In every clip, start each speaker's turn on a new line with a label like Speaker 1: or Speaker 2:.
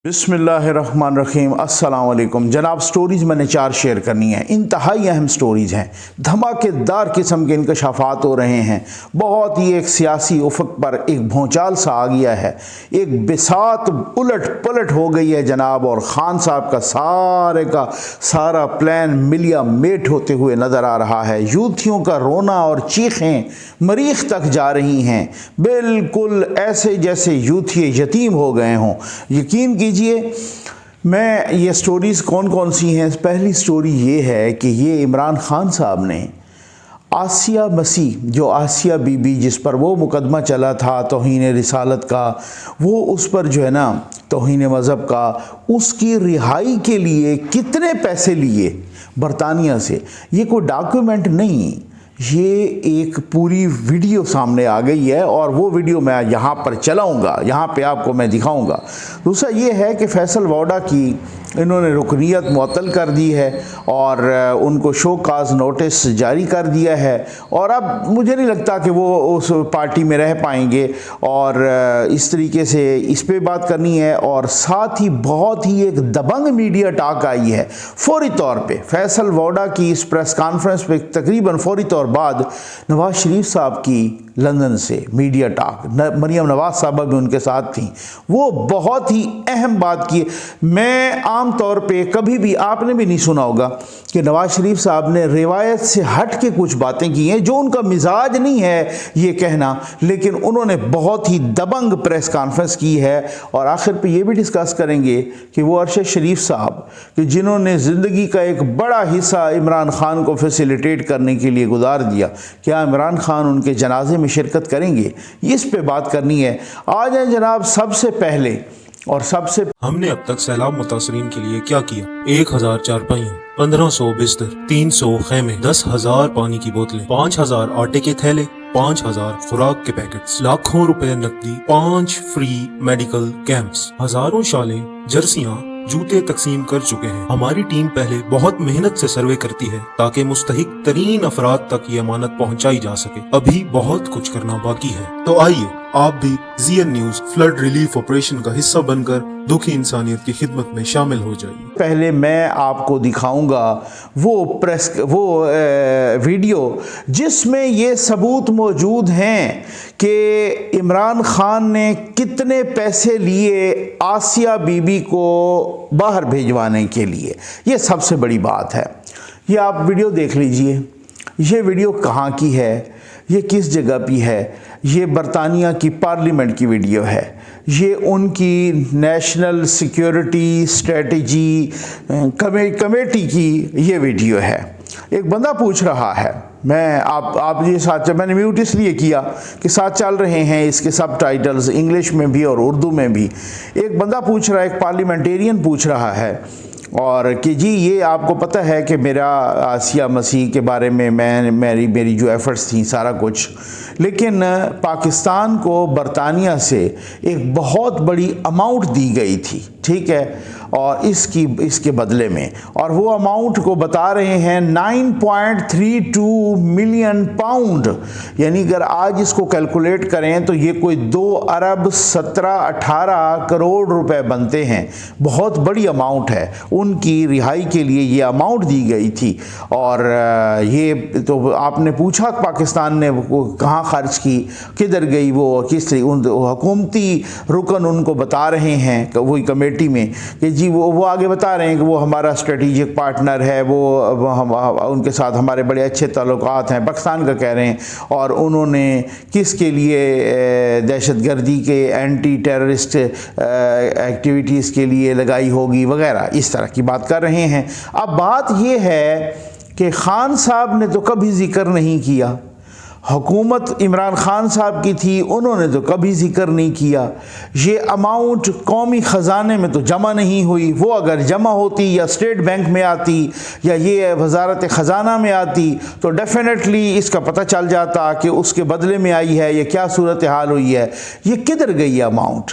Speaker 1: बिस्मिल्लाहिर्रहमानिर्रहीम। अस्सलाम वालेकुम जनाब। स्टोरीज़ मैंने 4 शेयर करनी है। इंतहाई अहम स्टोरीज़ हैं, धमाकेदार किस्म के इंकशाफात हो रहे हैं। बहुत ही एक सियासी उफक पर एक भौचाल सा आ गया है, एक बिसात उलट पलट हो गई है जनाब। और ख़ान साहब का सारा प्लान मिलिया मेट होते हुए नज़र आ रहा है। यूथियों का रोना और चीखें मरीख तक जा रही हैं, बिल्कुल ऐसे जैसे यूथी यतीम हो गए हों। यकीन कीजिए, मैं ये स्टोरीज़ कौन कौन सी हैं। पहली स्टोरी ये है कि ये इमरान खान साहब ने आसिया मसीह, जो आसिया बीबी जिस पर वो मुकदमा चला था तौहीन रिसालत का, वो उस पर जो है ना तौहीन मज़हब का, उसकी रिहाई के लिए कितने पैसे लिए बरतानिया से, ये कोई डॉक्यूमेंट नहीं, ये एक पूरी वीडियो सामने आ गई है। और वो वीडियो मैं यहाँ पर चलाऊँगा, यहाँ पे आपको मैं दिखाऊँगा। दूसरा ये है कि फैसल वाडा की इन्होंने रुकनीत मुअत्तल कर दी है और उनको शो काज नोटिस जारी कर दिया है। और अब मुझे नहीं लगता कि वो उस पार्टी में रह पाएंगे। और इस तरीके से इस पे बात करनी है। और साथ ही बहुत ही एक दबंग मीडिया टाक आई है फौरी तौर पे फैसल वाडा की इस प्रेस कॉन्फ्रेंस पे, तकरीबन फौरी तौर बाद नवाज शरीफ साहब की लंदन से मीडिया टाक, मरियम नवाज साहबा भी उनके साथ थी। वो बहुत ही अहम बात की। मैं आम तौर पे कभी भी आपने भी नहीं सुना होगा कि नवाज शरीफ साहब ने रिवायत से हट के कुछ बातें की हैं, जो उनका मिजाज नहीं है ये कहना, लेकिन उन्होंने बहुत ही दबंग प्रेस कॉन्फ्रेंस की है। और आखिर पे ये भी डिस्कस करेंगे कि वो अरशद शरीफ साहब कि जिन्होंने ज़िंदगी का एक बड़ा हिस्सा इमरान खान को फैसिलिटेट करने के लिए गुजार दिया, क्या इमरान खान उनके जनाजे में शिरकत करेंगे, इस पे बात करनी है। आ जाए जनाब। सबसे पहले और सबसे
Speaker 2: हमने अब तक सैलाब मुतासरीन के लिए क्या किया? 1000 चारपाइयाँ, 1500 बिस्तर, 300 खेमे, 10,000 पानी की बोतलें, 5000 आटे के थैले, 5000 खुराक के पैकेट्स, लाखों रुपए नकदी, 5 फ्री मेडिकल कैंप्स, हजारों शालें, जर्सियां, जूते तकसीम कर चुके हैं। हमारी टीम पहले बहुत मेहनत से सर्वे करती है ताकि मुस्तहिक तरीन अफराद तक ये अमानत पहुंचाई जा सके। अभी बहुत कुछ करना बाकी है। तो आइए आप भी ZN news flood relief operation का हिस्सा बनकर दुखी इंसानियत की खिदमत में शामिल हो जाइए।
Speaker 1: पहले मैं आपको दिखाऊंगा वो वीडियो जिसमें ये सबूत मौजूद हैं कि इमरान खान ने कितने पैसे लिए आसिया बीबी को बाहर भेजवाने के लिए। ये सबसे बड़ी बात है। ये आप वीडियो देख लीजिए। ये वीडियो कहाँ की है, ये किस जगह की है? ये बरतानिया की पार्लियामेंट की वीडियो है। ये उनकी नेशनल सिक्योरिटी स्ट्रेटजी कमेटी की ये वीडियो है। एक बंदा पूछ रहा है, आप ये साथ, मैंने म्यूट इसलिए किया कि साथ चल रहे हैं इसके सबटाइटल्स इंग्लिश में भी और उर्दू में भी। एक बंदा पूछ रहा है, एक पार्लियामेंटेरियन पूछ रहा है और कि जी ये आपको पता है कि मेरा आसिया मसीह के बारे में मेरी जो एफ़र्ट्स थी सारा कुछ, लेकिन पाकिस्तान को बरतानिया से एक बहुत बड़ी अमाउंट दी गई थी, ठीक है, और इसके बदले में, और वो अमाउंट को बता रहे हैं 9.32 मिलियन पाउंड। यानी अगर आज इसको कैलकुलेट करें तो ये कोई 2 अरब 17-18 करोड़ रुपए बनते हैं। बहुत बड़ी अमाउंट है। उनकी रिहाई के लिए ये अमाउंट दी गई थी। और ये तो आपने पूछा पाकिस्तान ने कहाँ खर्च की, किधर गई वो, किस तरीके उन हुकूमती रुकन उनको बता रहे हैं वही कमेटी में कि जी वो आगे बता रहे हैं कि वो हमारा स्ट्रेटेजिक पार्टनर है, वो हम उनके साथ हमारे बड़े अच्छे ताल्लुकात हैं, पाकिस्तान का कह रहे हैं। और उन्होंने किसके लिए दहशतगर्दी के एंटी टेररिस्ट एक्टिविटीज़ के लिए लगाई होगी वगैरह, इस तरह की बात कर रहे हैं। अब बात ये है कि खान साहब ने तो कभी जिक्र नहीं किया, हुकूमत इमरान खान साहब की थी, उन्होंने तो कभी जिक्र नहीं किया। ये अमाउंट कौमी ख़जाने में तो जमा नहीं हुई। वो अगर जमा होती या स्टेट बैंक में आती या ये वजारत ख़जाना में आती तो डेफिनेटली इसका पता चल जाता कि उसके बदले में आई है, ये क्या सूरत हाल हुई है, ये किधर गई अमाउंट।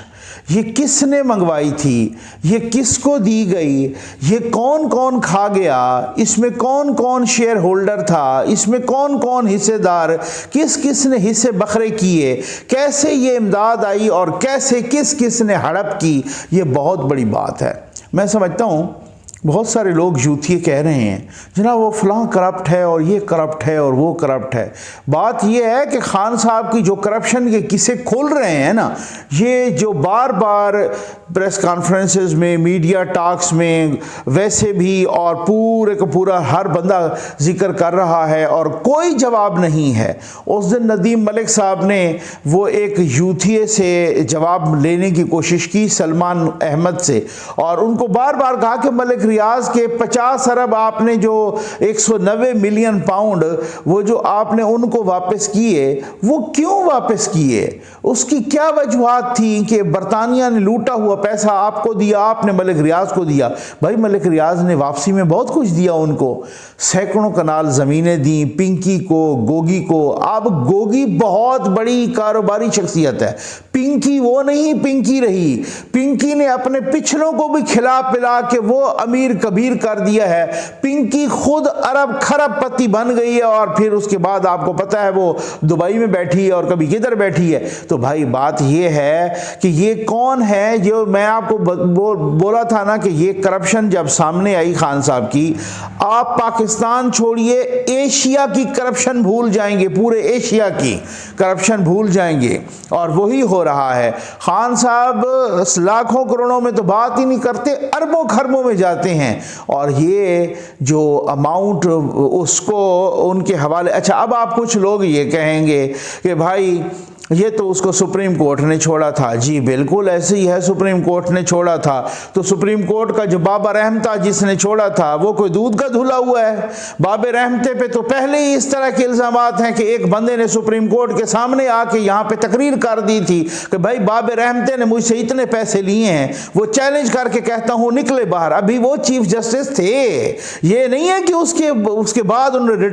Speaker 1: ये किसने मंगवाई थी, ये किसको दी गई, ये कौन कौन खा गया, इसमें कौन कौन शेयर होल्डर था, इसमें कौन कौन हिस्सेदार, किस किस ने हिस्से बखरे किए, कैसे ये इमदाद आई और कैसे किस किस ने हड़प की, ये बहुत बड़ी बात है। मैं समझता हूँ बहुत सारे लोग यूथ ये कह रहे हैं जनाब वो फलां करप्ट है और ये करप्ट है और वो करप्ट है। बात ये है कि खान साहब की जो करप्शन के किस्से खुल रहे हैं ना, ये जो बार बार प्रेस कॉन्फ्रेंसेस में, मीडिया टॉक्स में, वैसे भी और पूरे का पूरा हर बंदा जिक्र कर रहा है और कोई जवाब नहीं है। उस दिन नदीम मलिक साहब ने वो एक यूथिये से जवाब लेने की कोशिश की सलमान अहमद से, और उनको बार बार कहा कि मलिक रियाज के 50 अरब आपने जो 190 मिलियन पाउंड वो जो आपने उनको वापस किए, वो क्यों वापस किए, उसकी क्या वजूहात थी कि बरतानिया ने लूटा हुआ पैसा आपको दिया, आपने मलिक रियाज को दिया। भाई मलिक रियाज ने वापसी में बहुत कुछ दिया उनको, सैकड़ों कनाल ज़मीनें दी पिंकी को, गोगी को। अब गोगी बहुत बड़ी कारोबारी शख्सियत है, पिंकी वो नहीं पिंकी रही। पिंकी ने अपने पिछलों को भी खिला पिला के वो अमीर कबीर कर दिया है। पिंकी खुद अरब खरबपति बन गई है और फिर उसके बाद आपको पता है वो दुबई में बैठी है और कभी किधर बैठी है। तो भाई बात ये है कि ये कौन है, जो मैं आपको बोला था ना कि ये करप्शन जब सामने आई खान साहब की, आप पाकिस्तान छोड़िए एशिया की करप्शन भूल जाएंगे, पूरे एशिया की करप्शन भूल जाएंगे। और वही हो रहा है। खान साहब लाखों करोड़ों में तो बात ही नहीं करते, अरबों खरबों में जाते हैं और ये जो अमाउंट उसको उनके हवाले। अच्छा, अब आप कुछ लोग ये कहेंगे कि भाई ये तो उसको सुप्रीम कोर्ट ने छोड़ा था। जी बिल्कुल ऐसे ही है, सुप्रीम कोर्ट ने छोड़ा था। तो सुप्रीम कोर्ट का जो बाबर रहमता जिसने छोड़ा था वो कोई दूध का धुला हुआ है? बाबर रहमते पे तो पहले ही इस तरह के इल्ज़ामात हैं कि एक बंदे ने सुप्रीम कोर्ट के सामने आके यहाँ पे तकरीर कर दी थी कि भाई बाबर रहमते ने मुझसे इतने पैसे लिए हैं। वो चैलेंज करके कहता हूँ निकले बाहर। अभी वो चीफ जस्टिस थे, ये नहीं है कि उसके बाद उन्होंने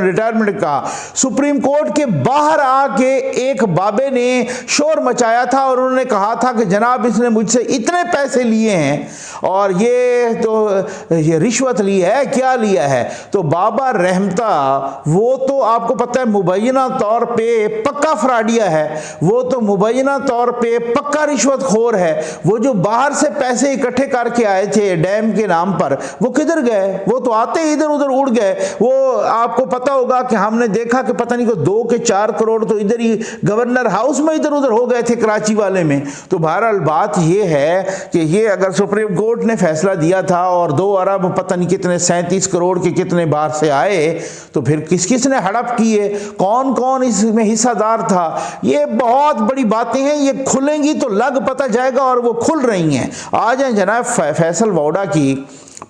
Speaker 1: रिटायरमेंट कहा। सुप्रीम कोर्ट के बाहर आके एक बाबे ने शोर मचाया था और उन्होंने कहा था कि जनाब इसने मुझसे इतने पैसे लिए हैं और ये रिश्वत ली है, क्या लिया है। तो बाबा रहमता वो तो आपको पता है मुबैना तौर पे पक्का फ्राडिया है, वो तो मुबैना तौर पे पक्का रिश्वतखोर है। वो जो बाहर से पैसे इकट्ठे करके आए थे डैम के नाम पर, वो किधर गए? वो तो आते ही इधर उधर उड़ गए। वो आपको पता होगा कि हमने देखा कि पता नहीं को 2 के 4 करोड़ तो इधर ही गवर्नर हाउस में इधर उधर हो गए थे कराची वाले में। तो बहरहाल बात ये है कि ये अगर सुप्रीम कोर्ट ने फैसला दिया था और 2 अरब पता नहीं कितने 37 करोड़ के कितने बाहर से आए, तो फिर किस किस ने हड़प किए, कौन कौन इसमें हिस्सादार था, ये बहुत बड़ी बातें हैं। ये खुलेंगी तो लग पता जाएगा और वो खुल रही हैं। आ जाए जनाब फैसल वोडा की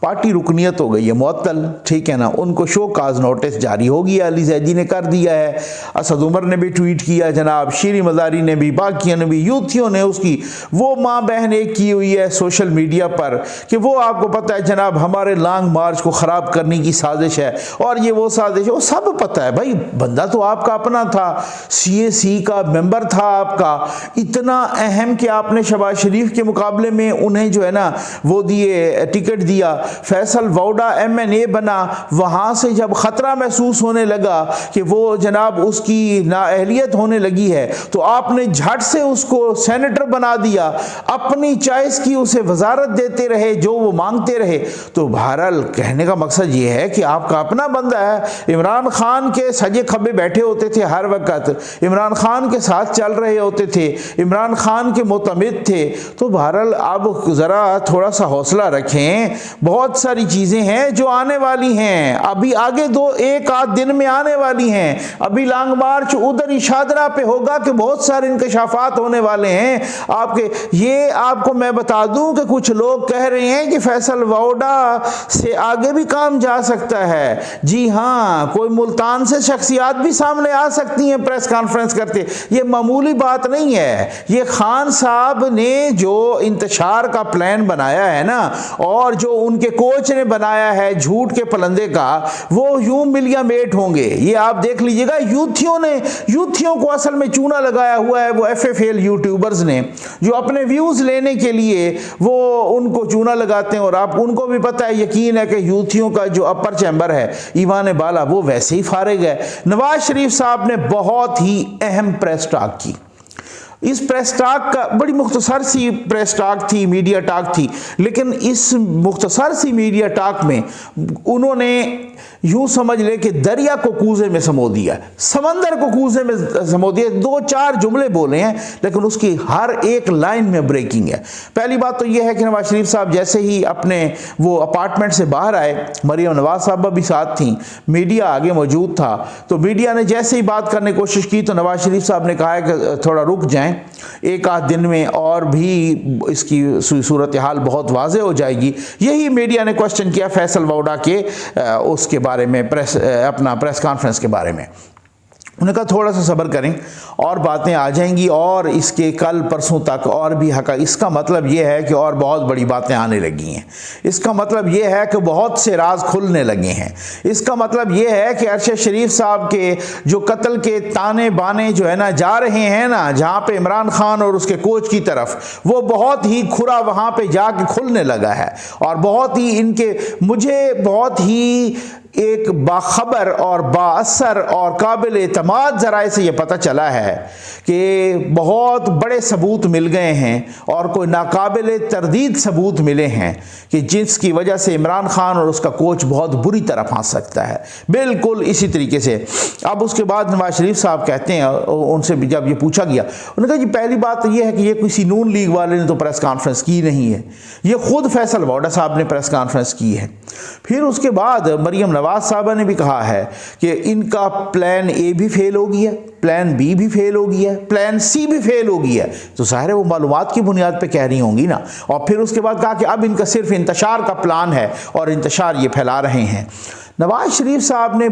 Speaker 1: पार्टी रुकनियत हो गई है मुअत्तल, ठीक है ना, उनको शो काज नोटिस जारी हो गया, अली जैदी ने कर दिया है, असद उमर ने भी ट्वीट किया, जनाब शीरी मज़ारी ने भी, बाकियों ने भी, यूथियों ने उसकी वो माँ बहन एक की हुई है सोशल मीडिया पर कि वो आपको पता है जनाब हमारे लॉन्ग मार्च को ख़राब करने की साजिश है और ये वो साजिश है, वो सब पता है। भाई बंदा तो आपका अपना था, CAC का मेंबर था आपका, इतना अहम कि आपने शहबाज शरीफ के मुकाबले में उन्हें जो है ना वो दिए, टिकट दिया। फैसल वोडा MNA बना, वहाँ से जब ख़तरा महसूस होने लगा कि वो जनाब उसकी नाअहलियत होने लगी है तो आपने झट से उसको सेनेटर बना दिया, अपनी चॉइस की उसे वजारत देते रहे, जो वो मांगते रहे। तो बहरहाल कहने का मकसद ये है कि आपका अपना बंदा है, इमरान खान के सजे खब्बे बैठे होते थे हर वक्त, इमरान खान के साथ चल रहे होते थे, इमरान खान के मुतमिद थे। तो बहरहाल अब ज़रा थोड़ा सा हौसला रखें, बहुत सारी चीज़ें हैं जो आने वाली हैं, अभी आगे 1 आध दिन में आने वाली हैं। अभी लॉन्ग मार्च उधर ही शादरा पे होगा कि बहुत सारे इंकशाफात होने वाले हैं आपके। ये आपको मैं बता दूं कि कुछ लोग कह रहे हैं कि फैसल वोडा से आगे भी काम जा सकता है। जी हाँ, कोई मुल्तान से शख्सियात भी सामने आ सकती हैं प्रेस कॉन्फ्रेंस करते। ये मामूली बात नहीं है, ये खान साहब ने जो इंतशार का प्लान बनाया है ना और जो उनके कोच ने बनाया है झूठ के पलंदे का, वो यूं मिलिया मेट होंगे। ये आप देख लीजिएगा, यूथियों को असल में चूना लगाया हुआ है वो FFL यूट्यूबर्स ने, जो अपने व्यूज लेने के लिए वो उनको चूना लगाते हैं। और आप उनको भी पता है, यकीन है कि यूथियों का जो अपर चैम्बर है ईवान बाला वो वैसे ही फारिग है। नवाज शरीफ साहब ने बहुत ही अहम प्रेस टॉक की। इस प्रेस टॉक का बड़ी मुख्तसर सी प्रेस टॉक थी, मीडिया टॉक थी, लेकिन इस मुख्तसर सी मीडिया टॉक में उन्होंने यूं समझ ले कि दरिया को कूजे में समो दिया, समंदर को कूजे में समो दिया। 2-4 जुमले बोले हैं लेकिन उसकी हर एक लाइन में ब्रेकिंग है। पहली बात तो यह है कि नवाज शरीफ साहब जैसे ही अपने वो अपार्टमेंट से बाहर आए, मरियम नवाज साहबा भी साथ थी, मीडिया आगे मौजूद था, तो मीडिया ने जैसे ही बात करने की कोशिश की तो नवाज शरीफ साहब ने कहा है कि थोड़ा रुक जाएं, एक आध दिन में और भी इसकी सूरत हाल बहुत वाज़ेह हो जाएगी। यही मीडिया ने क्वेश्चन किया फैसल वोडा के उसके बारे में, अपना प्रेस कॉन्फ्रेंस के बारे में। उन्होंने कहा थोड़ा सा सब्र करें और बातें आ जाएंगी और इसके कल परसों तक और भी हका। इसका मतलब यह है कि और बहुत बड़ी बातें आने लगी हैं। इसका मतलब यह है कि बहुत से राज खुलने लगे हैं। इसका मतलब यह है कि अरशद शरीफ साहब के जो कत्ल के ताने बाने जो है ना जा रहे हैं ना, जहाँ पे इमरान खान और उसके कोच की तरफ, वो बहुत ही खुरा वहाँ पे जाके खुलने लगा है। और बहुत ही इनके, मुझे बहुत ही एक बाखबर और बाअसर और काबिल एतमाद ज़राए से यह पता चला है कि बहुत बड़े सबूत मिल गए हैं और कोई नाकाबिल तरदीद सबूत मिले हैं कि जिसकी वजह से इमरान खान और उसका कोच बहुत बुरी तरह फंस सकता है। बिल्कुल इसी तरीके से अब उसके बाद नवाज शरीफ साहब कहते हैं, उनसे जब ये पूछा गया, उन्होंने कहा जी पहली बात तो ये है कि ये किसी नून लीग वाले ने तो प्रेस कॉन्फ्रेंस की नहीं है, ये खुद फैसल वोडा साहब ने प्रेस कॉन्फ्रेंस की है। फिर उसके बाद मरियम नवाज साहबा ने भी कहा है कि इनका प्लान ए भी फेल हो गया, प्लान बी भी फेल हो गया, प्लान सी भी फेल हो गया। तो सारे वो मालूमात की बुनियाद पे कह रही होंगी ना। और फिर उसके बाद कहा कि अब इनका सिर्फ इंतशार का प्लान है और इंतशार ये फैला रहे हैं। नवाज शरीफ साहब ने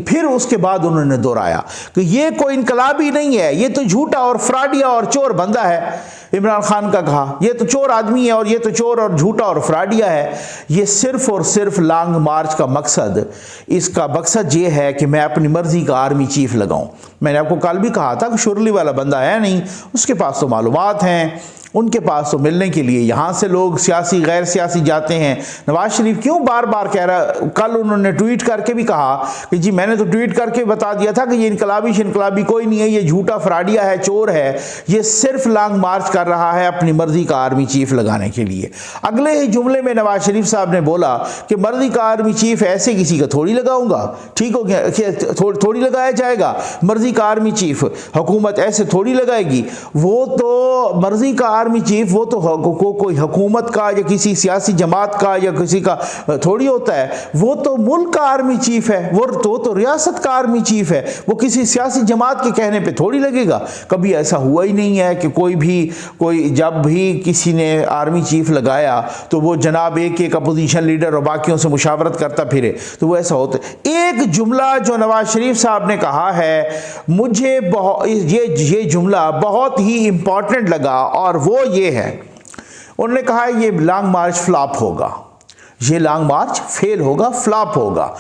Speaker 1: फिर उसके बाद उन्होंने दोहराया कि ये कोई इनकलाबी नहीं है, ये तो झूठा और फ्राडिया और चोर बंदा है। इमरान खान का कहा ये तो चोर आदमी है और ये तो चोर और झूठा और फ्राडिया है। ये सिर्फ और सिर्फ लॉन्ग मार्च का मकसद, इसका मकसद ये है कि मैं अपनी मर्जी का आर्मी चीफ लगाऊं। मैंने आपको कल भी कहा था कि शुरली वाला बंदा है नहीं, उसके पास तो मालूमात हैं, उनके पास तो मिलने के लिए यहाँ से लोग सियासी गैर सियासी जाते हैं। नवाज शरीफ क्यों बार बार कह रहा, कल उन्होंने ट्वीट करके भी कहा कि जी मैंने तो ट्वीट करके बता दिया था कि ये इनकलाबी कोई नहीं है, ये झूठा फ्राडिया है, चोर है, ये सिर्फ लॉन्ग मार्च कर रहा है अपनी मर्जी का आर्मी चीफ लगाने के लिए। अगले ही जुमले में नवाज शरीफ साहब ने बोला कि मर्जी का आर्मी चीफ ऐसे किसी का थोड़ी लगाऊंगा, ठीक हो गया, थोड़ी लगाया जाएगा। मर्जी का आर्मी चीफ हुकूमत ऐसे थोड़ी लगाएगी, वो तो मर्जी का आर्मी चीफ वो तो कोई हुकूमत का या किसी सियासी जमात का या किसी का थोड़ी होता है, वो तो मुल्क का आर्मी चीफ है, वो तो रियासत का आर्मी चीफ है, वो किसी सियासी जमात के कहने पे थोड़ी लगेगा। कभी ऐसा हुआ ही नहीं है कि कोई जब भी किसी ने आर्मी चीफ लगाया तो वो जनाब एक अपोजिशन लीडर और बाकियों से मुशावरत करता फिरे, तो वो ऐसा होता। एक जुमला जो नवाज शरीफ साहब ने कहा है, मुझे ये जुमला बहुत ही इंपॉर्टेंट लगा और वो ये है, उन्होंने कहा ये लॉन्ग मार्च फ्लॉप होगा, ये लॉन्ग मार्च फेल होगा, फ्लॉप होगा।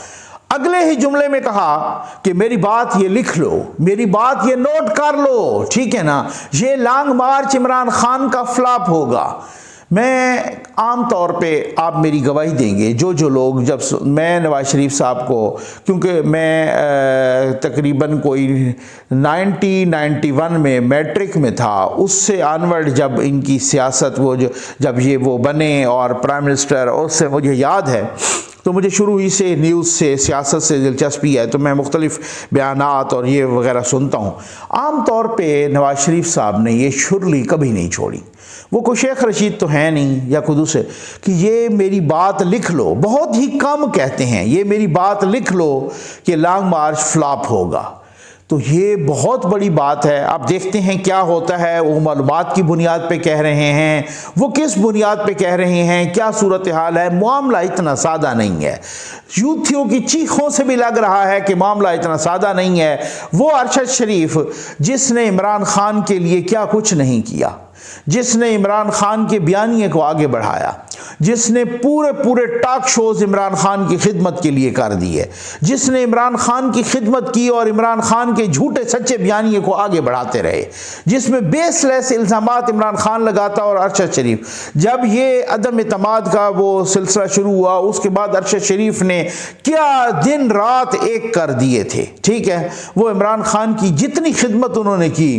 Speaker 1: अगले ही जुमले में कहा कि मेरी बात ये लिख लो, मेरी बात ये नोट कर लो, ठीक है ना, ये लॉन्ग मार्च इमरान खान का फ्लॉप होगा। मैं आम तौर पे आप मेरी गवाही देंगे जो लोग, जब मैं नवाज शरीफ साहब को, क्योंकि मैं तकरीबन कोई 91 में मैट्रिक में था, उससे ऑनवर्ड जब इनकी सियासत जब वो बने और प्राइम मिनिस्टर, उससे मुझे याद है, तो मुझे शुरू ही से न्यूज़ से सियासत से दिलचस्पी है, तो मैं मुख्तलिफ बयानात और ये वगैरह सुनता हूँ। आम तौर पे नवाज शरीफ साहब ने ये शुरली कभी नहीं छोड़ी। वो कोई शेख रशीद तो है नहीं या खुद से कि ये मेरी बात लिख लो, बहुत ही कम कहते हैं ये मेरी बात लिख लो कि लॉन्ग मार्च फ्लॉप होगा। तो ये बहुत बड़ी बात है। अब देखते हैं क्या होता है। वो मालूमात की बुनियाद पे कह रहे हैं, वो किस बुनियाद पे कह रहे हैं, क्या सूरत हाल है। मामला इतना सादा नहीं है। यूथियों की चीखों से भी लग रहा है कि मामला इतना सादा नहीं है। वो अरशद शरीफ जिसने इमरान खान के लिए क्या कुछ नहीं किया, जिसने इमरान खान के बयानिए को आगे बढ़ाया, जिसने पूरे पूरे टॉक शोज इमरान खान की खिदमत के लिए कर दिए, जिसने इमरान खान की खिदमत की और इमरान खान के झूठे सच्चे बयानिए को आगे बढ़ाते रहे, जिसमें बेसलेस इल्जामात इमरान खान लगाता और अरशद शरीफ। जब ये अदम इतमाद का वो सिलसिला शुरू हुआ, उसके बाद अरशद शरीफ ने क्या दिन रात एक कर दिए थे। ठीक है, वो इमरान खान की जितनी खिदमत उन्होंने की,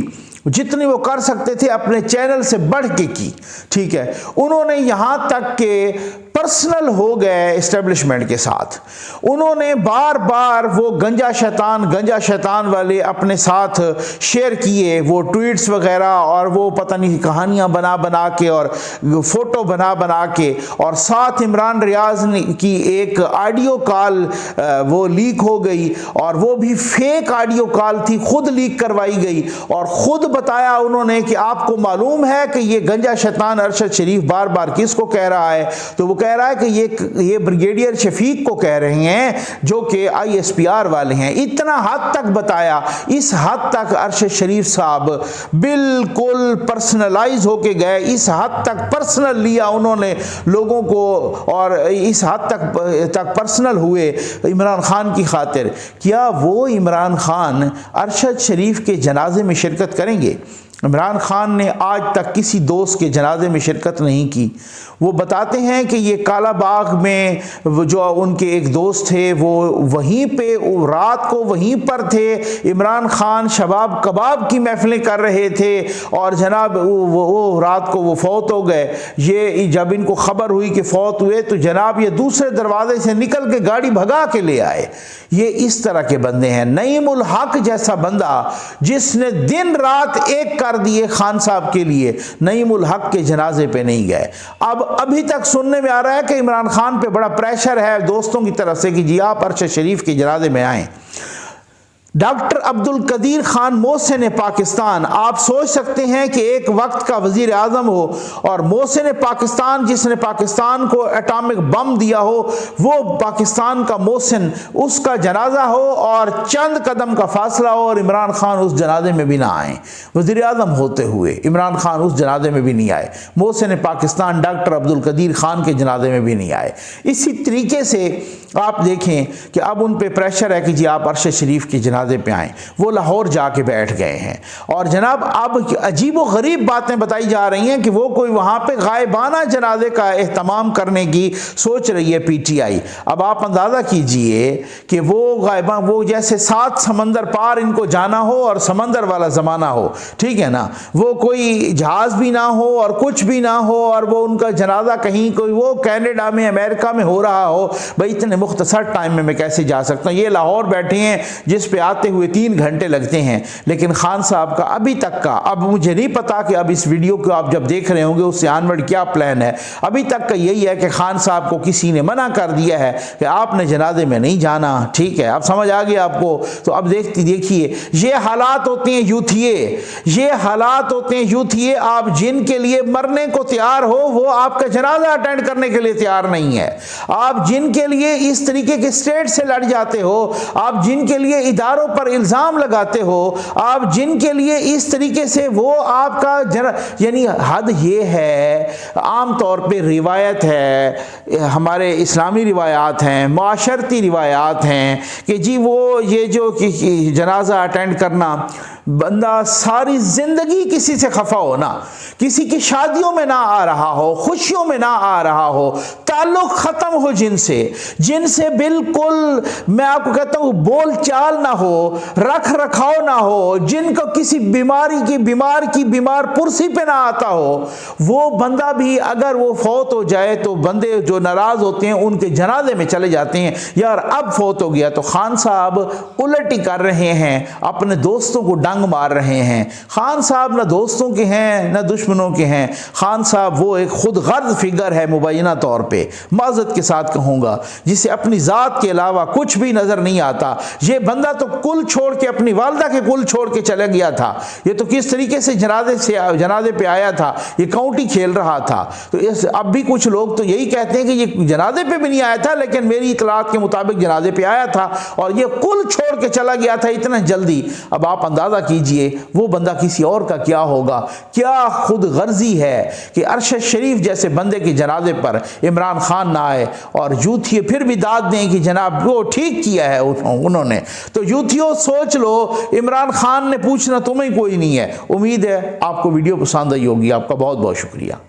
Speaker 1: जितनी वो कर सकते थे अपने चैनल से बढ़ के की। ठीक है, उन्होंने यहां तक के पर्सनल हो गए एस्टेब्लिशमेंट के साथ। उन्होंने बार बार वो गंजा शैतान वाले अपने साथ शेयर किए, वो ट्वीट्स वगैरह, और वो पता नहीं कहानियां बना बना के और फोटो बना बना के, और साथ इमरान रियाज की एक ऑडियो कॉल वो लीक हो गई, और वो भी फेक ऑडियो कॉल थी, खुद लीक करवाई गई, और खुद बताया उन्होंने कि आपको मालूम है कि ये गंजा शैतान अरशद शरीफ बार बार किसको कह रहा है, तो वो कह रहा है कि ये ब्रिगेडियर शफीक को कह रहे हैं जो कि ISPR वाले हैं। इतना हद तक बताया, इस हद तक अरशद शरीफ साहब बिल्कुल पर्सनलाइज होके गए, इस हद तक पर्सनल लिया उन्होंने लोगों को, और इस हद तक पर्सनल हुए इमरान खान की खातिर। क्या वो इमरान खान अरशद शरीफ के जनाजे में शिरकत करेंगे? इमरान खान ने आज तक किसी दोस्त के जनाजे में शिरकत नहीं की। वो बताते हैं कि ये काला बाग में जो उनके एक दोस्त थे वो वहीं पे रात को वहीं पर थे, इमरान खान शबाब कबाब की महफिलें कर रहे थे, और जनाब वो रात को वो फौत हो गए। ये जब इनको खबर हुई कि फौत हुए तो जनाब ये दूसरे दरवाजे से निकल के गाड़ी भगा के ले आए। ये इस तरह के बंदे हैं। नईमुल हक जैसा बंदा जिसने दिन रात एक कर दिए खान साहब के लिए, नईमुल हक के जनाजे पे नहीं गए। अब अभी तक सुनने में आ रहा है कि इमरान खान पे बड़ा प्रेशर है दोस्तों की तरफ से कि जी आप अरशद शरीफ के जनाजे में आएं। डॉक्टर अब्दुल कदीर खान मोहसिन पाकिस्तान, आप सोच सकते हैं कि एक वक्त का वजीर आजम हो और मोहसिन पाकिस्तान जिसने पाकिस्तान को एटॉमिक बम दिया हो, वो पाकिस्तान का मोहसिन, उसका जनाजा हो और चंद कदम का फासला हो और इमरान खान उस जनाजे में भी ना आए। वजीर आजम होते हुए इमरान खान उस जनाजे में भी नहीं आए। मोहसिन पाकिस्तान डॉक्टर अब्दुल कदीर खान के जनाजे में भी नहीं आए। इसी तरीके से आप देखें कि अब उन पे प्रेशर है कि जी आप अरशद शरीफ के जनाजे पे आएँ। वो लाहौर जाके बैठ गए हैं, और जनाब अब अजीब व गरीब बातें बताई जा रही हैं कि वो कोई वहाँ पे गायबाना जनाजे का एहतमाम करने की सोच रही है PTI। अब आप अंदाज़ा कीजिए कि वो गायबा, वो जैसे 7 समंदर पार इनको जाना हो और समंदर वाला ज़माना हो, ठीक है ना, वो कोई जहाज़ भी ना हो और कुछ भी ना हो, और वो उनका जनाजा कहीं कोई वो कनाडा में अमेरिका में हो रहा हो। भाई इतने मुख्तसर टाइम में मैं कैसे जा सकता हूँ? ये लाहौर बैठे हैं जिस पे आते हुए 3 घंटे लगते हैं, लेकिन खान साहब का अभी तक का, अब मुझे नहीं पता कि अब इस वीडियो को आप जब देख रहे होंगे उससे आनवर्ड क्या प्लान है। अभी तक का यही है कि खान साहब को किसी ने मना कर दिया है कि आपने जनाजे में नहीं जाना। ठीक है, अब समझ आ गया आपको? तो अब देखिए ये हालात होते हैं यूथिए, ये हालात होते हैं यूथिए। आप जिनके लिए मरने को तैयार हो वो आपका जनाजा अटेंड करने के लिए तैयार नहीं है। आप जिनके लिए इस तरीके के स्टेट से लड़ जाते हो, आप जिनके लिए इदारों पर इल्जाम लगाते हो, आप जिनके लिए इस तरीके से वो आपका यानी हद ये है, आम तौर पे रिवायत है, हमारे इस्लामी रिवायात हैं, माशरती रिवायात हैं कि जी वो ये जो जनाजा अटेंड करना, बंदा सारी जिंदगी किसी से खफा हो ना, किसी की शादियों में ना आ रहा हो, खुशियों में ना आ रहा हो, ताल्लुक खत्म हो जिनसे बिल्कुल मैं आपको कहता हूं बोल चाल ना हो, रख रखाव ना हो, जिनको किसी बीमार पुरसी पे ना आता हो, वो बंदा भी अगर वो फौत हो जाए तो बंदे जो नाराज होते हैं उनके जनाजे में चले जाते हैं, यार अब फौत हो गया। तो खान साहब उलटी कर रहे हैं, अपने दोस्तों को डंग मार रहे हैं। खान साहब ना दोस्तों के हैं ना दुश्मनों के हैं। खान साहब वो एक खुद गर्ज फिगर है मुबैना तौर पे, माजरत के साथ कहूंगा, जिसे अपनी जात के अलावा कुछ भी नजर नहीं आता। ये बंदा तो कुल छोड़ के, अपनी वालदा के कुल छोड़ के चला गया था। ये तो किस तरीके से जनाजे पे आया था, ये काउंटी खेल रहा था। तो इस अब भी कुछ लोग तो यही कहते हैं कि ये जनाजे पे भी नहीं आया था, लेकिन मेरी इतलात के मुताबिक जनाजे पे आया था और ये कुल छोड़ के चला गया था इतना जल्दी। अब आप अंदाजा कीजिए वो बंदा किसी और का क्या होगा। क्या खुद गर्जी है कि अरशद शरीफ जैसे बंदे के जनाजे पर इमरान खान ना आए और यूथिये फिर भी दाद दें कि जनाब वो ठीक किया है उन्होंने। तो यूथियों सोच लो, इमरान खान ने पूछना तुम्हें कोई नहीं है। उम्मीद है आपको वीडियो पसंद आई होगी। आपका बहुत बहुत शुक्रिया।